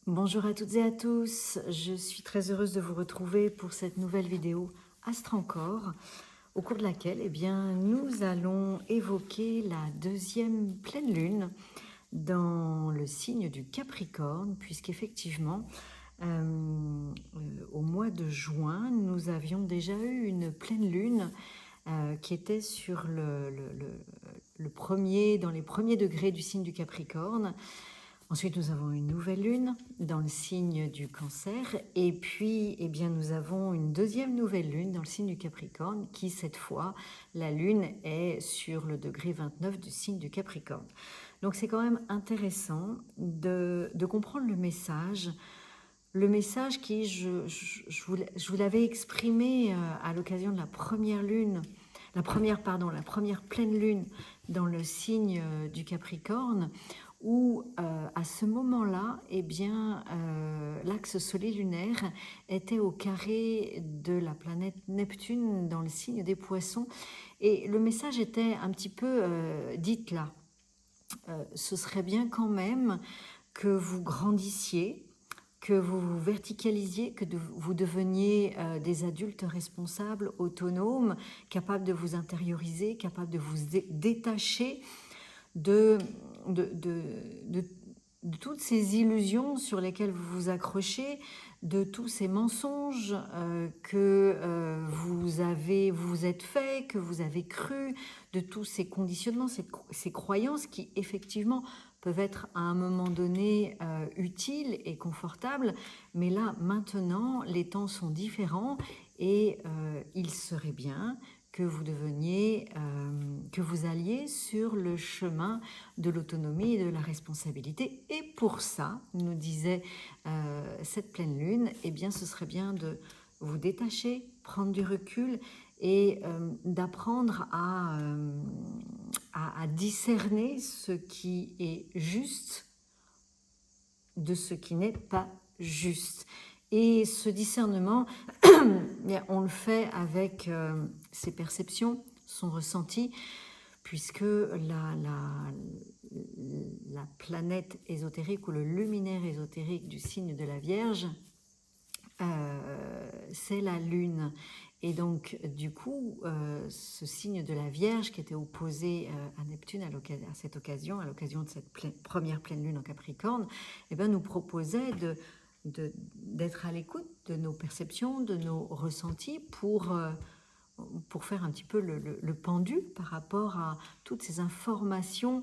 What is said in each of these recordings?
Bonjour à toutes et à tous, je suis très heureuse de vous retrouver pour cette nouvelle vidéo Astre encore, au cours de laquelle nous allons évoquer la deuxième pleine lune dans le signe du Capricorne, puisqu'effectivement, au mois de juin, nous avions déjà eu une pleine lune qui était sur le premier, dans les premiers degrés du signe du Capricorne. Ensuite, nous avons une nouvelle lune dans le signe du Cancer. Et puis, nous avons une deuxième nouvelle lune dans le signe du Capricorne qui, cette fois, la lune est sur le degré 29 du signe du Capricorne. Donc, c'est quand même intéressant de comprendre le message. Le message qui, je vous l'avais exprimé à l'occasion de la première lune, la première pleine lune dans le signe du Capricorne, où à ce moment-là, l'axe solaire-lunaire était au carré de la planète Neptune dans le signe des Poissons. Et le message était un petit peu dites là. Ce serait bien quand même que vous grandissiez, que vous vous verticalisiez, que vous deveniez des adultes responsables, autonomes, capables de vous intérioriser, capables de vous détacher de toutes ces illusions sur lesquelles vous vous accrochez, de tous ces mensonges que vous vous êtes fait, que vous avez cru, de tous ces conditionnements, ces croyances qui effectivement peuvent être à un moment donné utiles et confortables, mais là maintenant les temps sont différents et il serait bien que vous deveniez, que vous alliez sur le chemin de l'autonomie et de la responsabilité. Et pour ça, nous disait cette pleine lune, ce serait bien de vous détacher, prendre du recul et d'apprendre à discerner ce qui est juste de ce qui n'est pas juste. Et ce discernement, on le fait avec ses perceptions, son ressenti, puisque la planète ésotérique ou le luminaire ésotérique du signe de la Vierge, c'est la Lune. Et donc, du coup, ce signe de la Vierge qui était opposé à Neptune à cette occasion, à l'occasion de cette première pleine lune en Capricorne, nous proposait d'être à l'écoute de nos perceptions, de nos ressentis pour faire un petit peu le pendu par rapport à toutes ces informations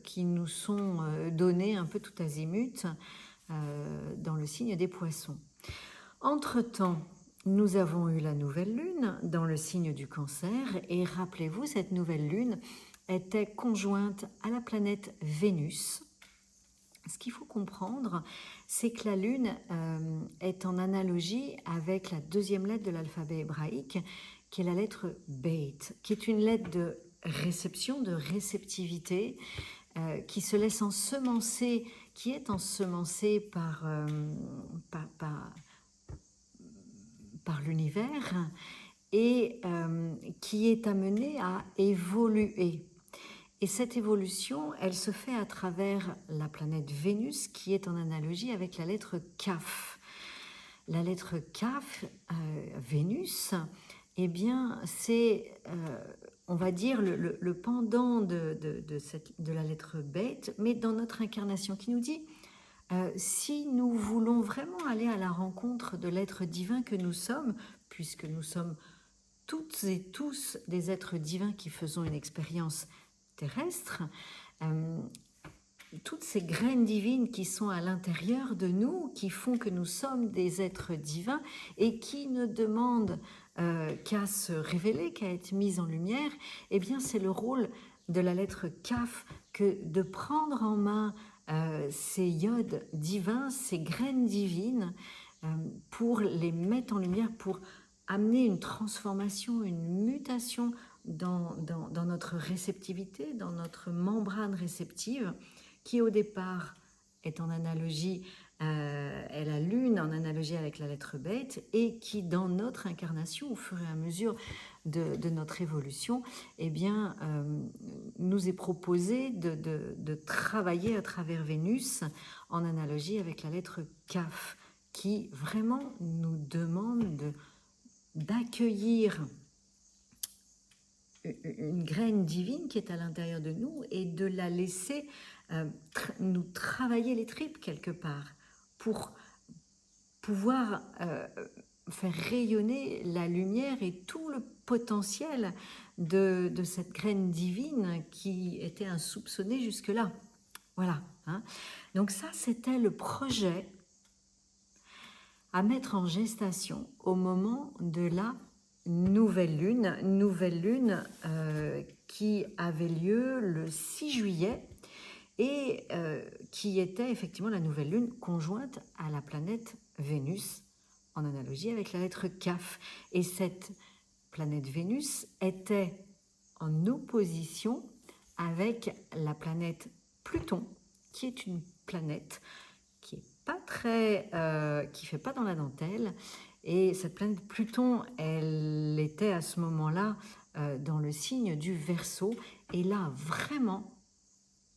qui nous sont données un peu tout azimut dans le signe des Poissons. Entre-temps, nous avons eu la nouvelle lune dans le signe du Cancer et rappelez-vous, cette nouvelle lune était conjointe à la planète Vénus. Ce qu'il faut comprendre, c'est que la lune est en analogie avec la deuxième lettre de l'alphabet hébraïque, qui est la lettre Beit, qui est une lettre de réception, de réceptivité, qui se laisse ensemencer, qui est ensemencée par l'univers et qui est amenée à évoluer. Et cette évolution, elle se fait à travers la planète Vénus qui est en analogie avec la lettre Kaf. La lettre Kaf, Vénus, c'est, on va dire, le pendant de la lettre Bête, mais dans notre incarnation qui nous dit si nous voulons vraiment aller à la rencontre de l'être divin que nous sommes, puisque nous sommes toutes et tous des êtres divins qui faisons une expérience terrestre, toutes ces graines divines qui sont à l'intérieur de nous, qui font que nous sommes des êtres divins et qui ne demandent qu'à se révéler, qu'à être mises en lumière, c'est le rôle de la lettre Kaf que de prendre en main ces iodes divins, ces graines divines, pour les mettre en lumière, pour amener une transformation, une mutation dans notre réceptivité, dans notre membrane réceptive, qui au départ est en analogie est la lune en analogie avec la lettre bête et qui, dans notre incarnation, au fur et à mesure de notre évolution, eh bien, nous est proposé de travailler à travers Vénus en analogie avec la lettre Kaf, qui vraiment nous demande d'accueillir une graine divine qui est à l'intérieur de nous et de la laisser nous travailler les tripes quelque part pour pouvoir faire rayonner la lumière et tout le potentiel de cette graine divine qui était insoupçonnée jusque-là. Voilà. Hein. Donc ça, c'était le projet à mettre en gestation au moment de la nouvelle lune qui avait lieu le 6 juillet et qui était effectivement la nouvelle lune conjointe à la planète Vénus, en analogie avec la lettre Kaf. Et cette planète Vénus était en opposition avec la planète Pluton, qui est une planète qui est pas très, qui fait pas dans la dentelle. Et cette planète Pluton, elle était à ce moment-là dans le signe du Verseau. Et là, vraiment,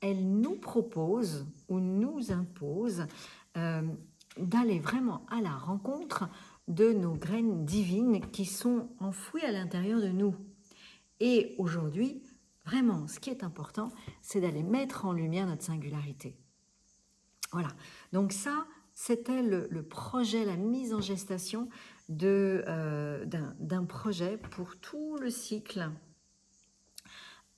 elle nous propose ou nous impose d'aller vraiment à la rencontre de nos graines divines qui sont enfouies à l'intérieur de nous. Et aujourd'hui, vraiment, ce qui est important, c'est d'aller mettre en lumière notre singularité. Voilà, donc ça, c'était le projet, la mise en gestation d'un projet pour tout le cycle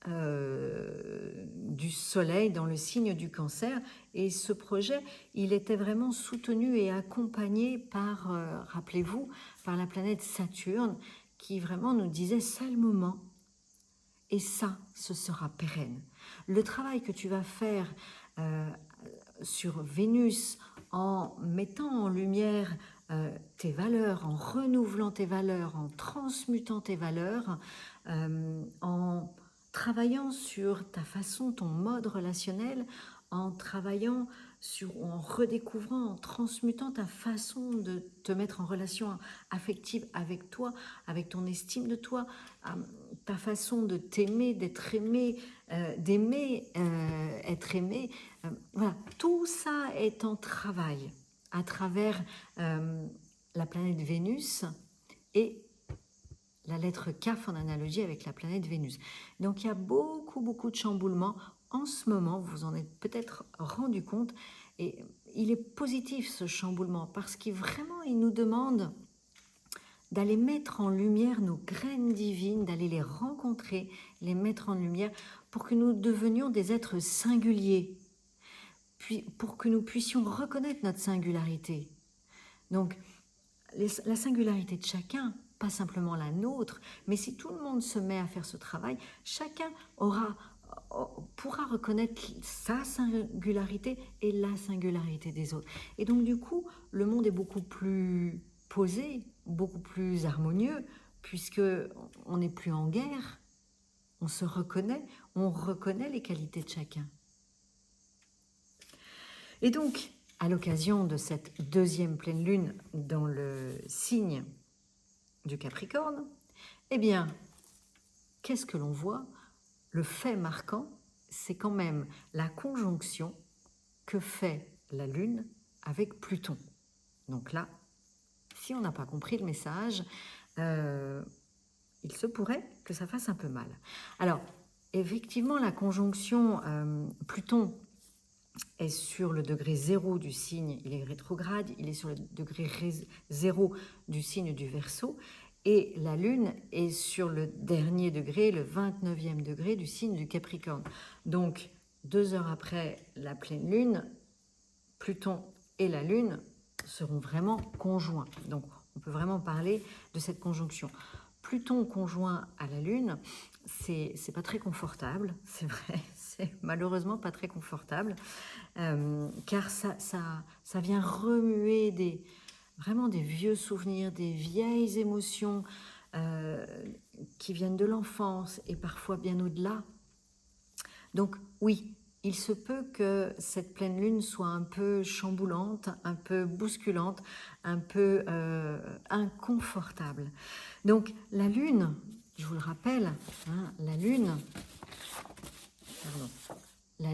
du soleil dans le signe du Cancer. Et ce projet, il était vraiment soutenu et accompagné par, rappelez-vous, par la planète Saturne, qui vraiment nous disait, c'est le moment. Et ça, ce sera pérenne. Le travail que tu vas faire sur Vénus en mettant en lumière tes valeurs, en renouvelant tes valeurs, en transmutant tes valeurs, en travaillant sur ta façon, ton mode relationnel, en travaillant sur, en redécouvrant, en transmutant ta façon de te mettre en relation affective avec toi, avec ton estime de toi, ta façon de t'aimer, d'être aimé, d'aimer, être aimé. Voilà, tout ça est en travail à travers la planète Vénus et la lettre Kaf en analogie avec la planète Vénus. Donc il y a beaucoup de chamboulements en ce moment, vous vous en êtes peut-être rendu compte, et il est positif ce chamboulement parce qu'il vraiment il nous demande d'aller mettre en lumière nos graines divines, d'aller les rencontrer, les mettre en lumière pour que nous devenions des êtres singuliers, puis pour que nous puissions reconnaître notre singularité. Donc la singularité de chacun, pas simplement la nôtre, mais si tout le monde se met à faire ce travail, chacun pourra reconnaître sa singularité et la singularité des autres. Et donc du coup, le monde est beaucoup plus posé, beaucoup plus harmonieux, puisque on n'est plus en guerre, on se reconnaît, on reconnaît les qualités de chacun. Et donc, à l'occasion de cette deuxième pleine lune dans le signe du Capricorne, eh bien, qu'est-ce que l'on voit? Le fait marquant, c'est quand même la conjonction que fait la Lune avec Pluton. Donc là, si on n'a pas compris le message, il se pourrait que ça fasse un peu mal. Alors, effectivement, la conjonction Pluton est sur le degré 0 du signe, il est rétrograde, il est sur le degré 0 du signe du Verseau, et la Lune est sur le dernier degré, le 29e degré du signe du Capricorne. Donc, 2 heures après la pleine Lune, Pluton et la Lune seront vraiment conjoints. Donc, on peut vraiment parler de cette conjonction. Pluton conjoint à la Lune, c'est pas très confortable, c'est vrai, c'est malheureusement pas très confortable, car ça vient remuer vraiment des vieux souvenirs, des vieilles émotions qui viennent de l'enfance et parfois bien au-delà. Donc oui, il se peut que cette pleine lune soit un peu chamboulante, un peu bousculante, un peu inconfortable. Donc la lune, je vous le rappelle, hein, la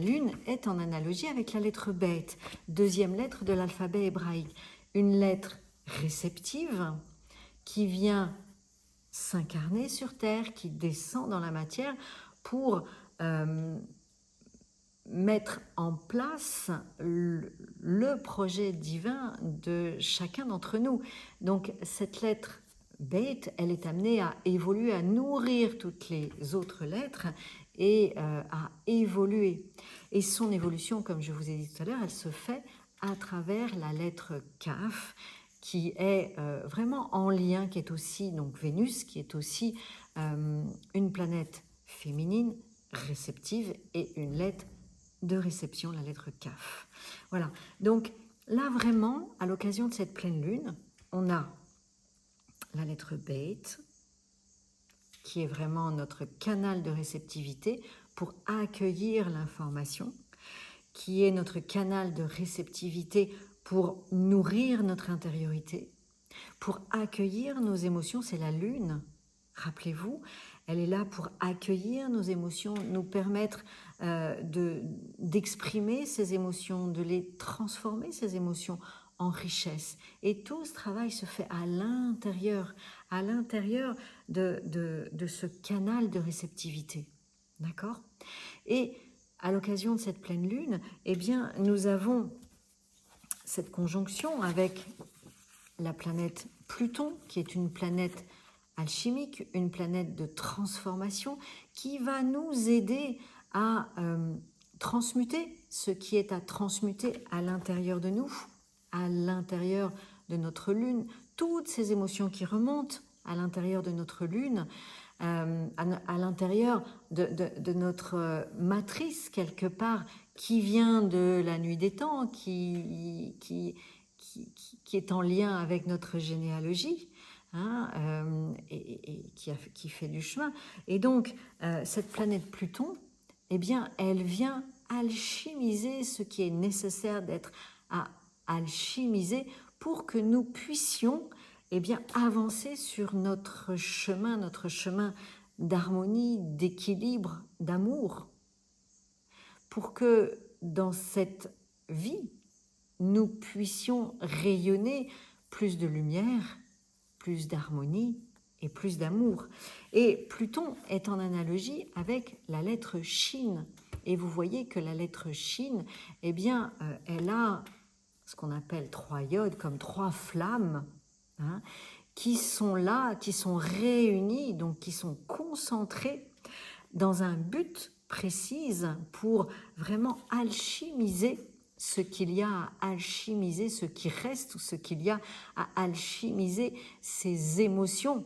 lune est en analogie avec la lettre bête, deuxième lettre de l'alphabet hébraïque. Une lettre réceptive qui vient s'incarner sur terre, qui descend dans la matière pour mettre en place le projet divin de chacun d'entre nous. Donc cette lettre bête, elle est amenée à évoluer, à nourrir toutes les autres lettres et à évoluer. Et son évolution, comme je vous ai dit tout à l'heure, elle se fait à travers la lettre Kaf, qui est vraiment en lien, qui est aussi, donc Vénus, qui est aussi une planète féminine, réceptive, et une lettre de réception, la lettre Kaf. Voilà, donc là vraiment, à l'occasion de cette pleine lune, on a la lettre Beit, qui est vraiment notre canal de réceptivité pour accueillir l'information, qui est notre canal de réceptivité pour nourrir notre intériorité, pour accueillir nos émotions. C'est la lune, rappelez-vous, elle est là pour accueillir nos émotions, nous permettre d'exprimer ces émotions, de les transformer, ces émotions, en richesse. Et tout ce travail se fait à l'intérieur de ce canal de réceptivité. D'accord? Et à l'occasion de cette pleine lune, eh bien, nous avons cette conjonction avec la planète Pluton, qui est une planète alchimique, une planète de transformation, qui va nous aider à transmuter ce qui est à transmuter à l'intérieur de nous, à l'intérieur de notre lune, toutes ces émotions qui remontent à l'intérieur de notre lune, à l'intérieur de notre matrice quelque part, qui vient de la nuit des temps, qui est en lien avec notre généalogie, hein, et qui fait du chemin. Et donc, cette planète Pluton, eh bien, elle vient alchimiser ce qui est nécessaire d'être à alchimiser pour que nous puissions eh bien, avancer sur notre chemin d'harmonie, d'équilibre, d'amour, pour que dans cette vie, nous puissions rayonner plus de lumière, plus d'harmonie et plus d'amour. Et Pluton est en analogie avec la lettre Shin. Et vous voyez que la lettre Shin, eh bien, elle a ce qu'on appelle 3 iodes, comme 3 flammes, hein, qui sont là, qui sont réunies, donc qui sont concentrées dans un but précis pour vraiment alchimiser ce qu'il y a à alchimiser, ce qui reste, ou ce qu'il y a à alchimiser, ces émotions,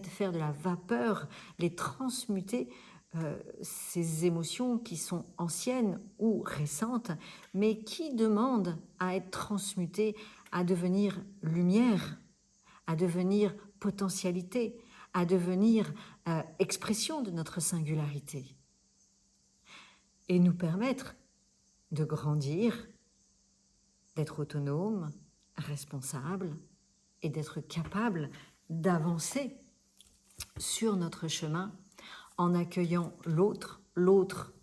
faire de la vapeur, les transmuter, ces émotions qui sont anciennes ou récentes, mais qui demandent à être transmutées, à devenir lumière, à devenir potentialité, à devenir expression de notre singularité, et nous permettre de grandir, d'être autonome, responsable, et d'être capable d'avancer sur notre chemin en accueillant l'autre, l'autre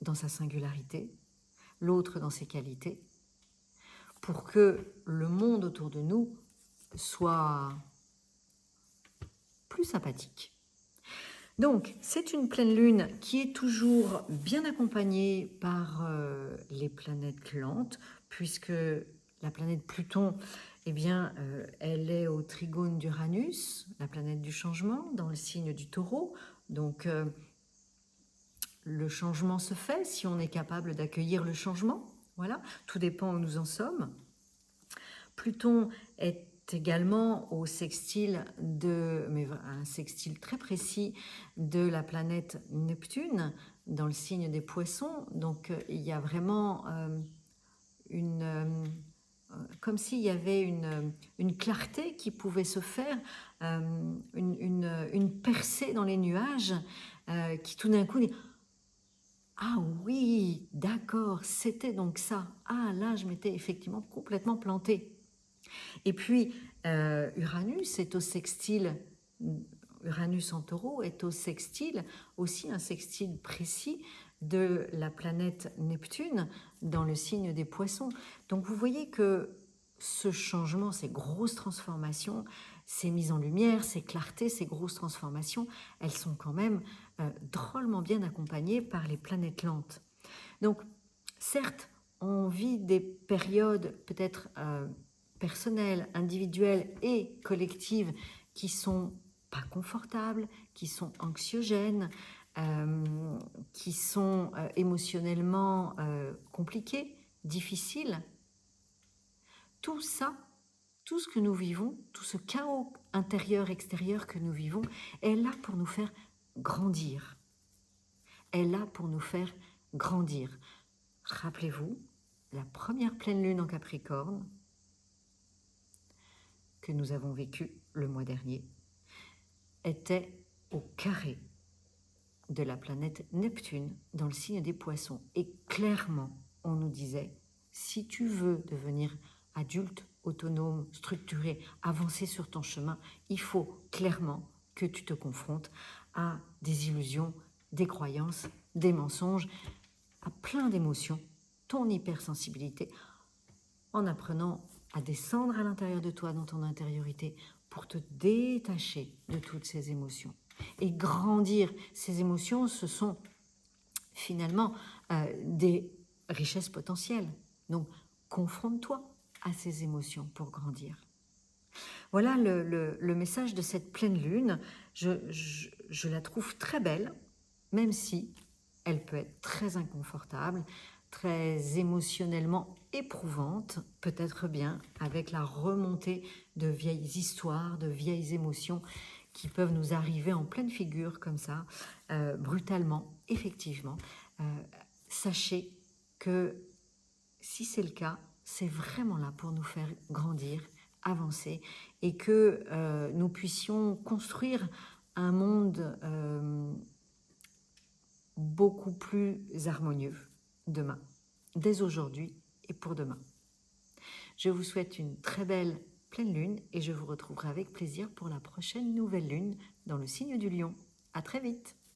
dans sa singularité, l'autre dans ses qualités, pour que le monde autour de nous soit plus sympathique. Donc, c'est une pleine lune qui est toujours bien accompagnée par les planètes lentes, puisque la planète Pluton, eh bien, elle est au trigone d'Uranus, la planète du changement, dans le signe du Taureau. Donc, le changement se fait si on est capable d'accueillir le changement. Voilà, tout dépend où nous en sommes. Pluton est également au sextile mais un sextile très précis de la planète Neptune dans le signe des Poissons. Donc il y a vraiment comme s'il y avait une clarté qui pouvait se faire, une percée dans les nuages qui tout d'un coup dit Ah oui, d'accord, c'était donc ça. Ah là, je m'étais effectivement complètement plantée. Et puis, Uranus est au sextile, Uranus en taureau est au sextile, aussi un sextile précis de la planète Neptune dans le signe des Poissons. Donc vous voyez que ce changement, ces grosses transformations, ces mises en lumière, ces clartés, ces grosses transformations, elles sont quand même drôlement bien accompagnées par les planètes lentes. Donc, certes, on vit des périodes peut-être personnelles, individuelles et collectives qui sont pas confortables, qui sont anxiogènes, qui sont émotionnellement compliquées, difficiles. Tout ça, tout ce que nous vivons, tout ce chaos intérieur-extérieur que nous vivons, est là pour nous faire grandir. Est là pour nous faire grandir. Rappelez-vous, la première pleine lune en Capricorne que nous avons vécue le mois dernier était au carré de la planète Neptune dans le signe des Poissons. Et clairement, on nous disait, si tu veux devenir adulte, autonome, structuré, avancer sur ton chemin, il faut clairement que tu te confrontes à des illusions, des croyances, des mensonges, à plein d'émotions, ton hypersensibilité, en apprenant à descendre à l'intérieur de toi, dans ton intériorité, pour te détacher de toutes ces émotions. Et grandir, ces émotions, ce sont finalement des richesses potentielles. Donc, confronte-toi à ces émotions pour grandir. Voilà le message de cette pleine lune. Je la trouve très belle, même si elle peut être très inconfortable, très émotionnellement éprouvante, peut-être bien avec la remontée de vieilles histoires, de vieilles émotions qui peuvent nous arriver en pleine figure comme ça, brutalement, effectivement. Sachez que si c'est le cas, c'est vraiment là pour nous faire grandir, avancer, et que nous puissions construire un monde beaucoup plus harmonieux demain, dès aujourd'hui et pour demain. Je vous souhaite une très belle pleine lune et je vous retrouverai avec plaisir pour la prochaine nouvelle lune dans le signe du Lion. À très vite!